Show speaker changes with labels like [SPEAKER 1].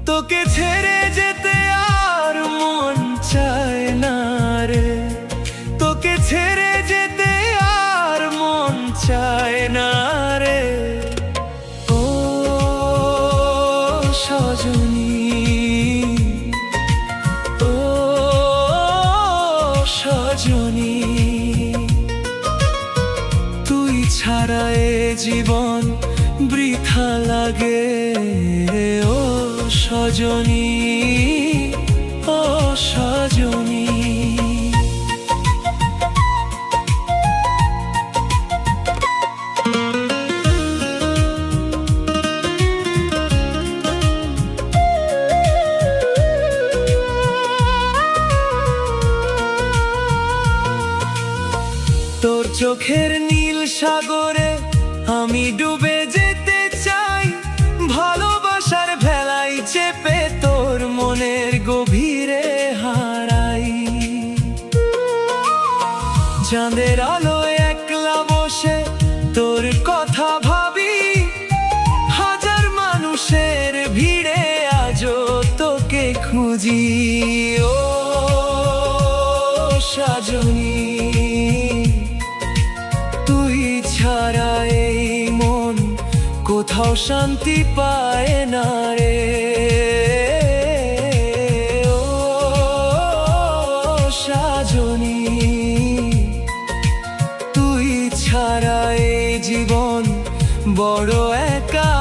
[SPEAKER 1] তোকে ছেড়ে যেতে আর মন চায় না রে, তোকে ছেড়ে যেতে আর মন চায় না রে। ও সজনী, ও সজনী, তুই ছাড়া এ জীবন বৃথা লাগে। ও সজনী, ও সজনী। তোর চোখের নীল সাগরে আমি ডুবে যেতে চাই, ভালোবাসার ভেলাই চেপে তোর মনের গভীরে হারাই। চাঁদের আলোয় একলা বসে তোর কথা ভাবি, হাজার মানুষের ভিড়ে আজও তোকে খুঁজি। ও সজনী, তুই ছাড়া এই মন কোথাও শান্তি পায় না রে। ও সজনী, তুই ছাড়া এই জীবন বড় একা